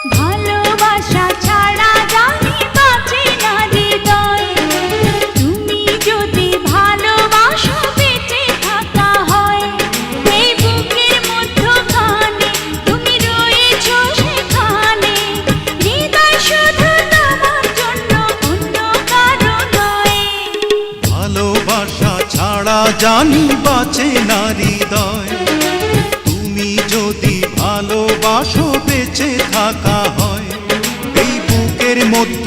ভালোবাসা ছাড়া জানি বাঁচে না হৃদয়, তুমি যদি ভালোবাসো বেঁচে থাকা হয়। এই বুকের মধ্যখানে তুমি রয়েছো সেখানে, হৃদয় শুধু তোমার জন্য অন্য কারো নয়। ভালোবাসা ছাড়া জানি বাঁচে না হৃদয়, তুমি যদি ভালোবাসো বেঁচে থাকা হয়। এই বুকের মধ্য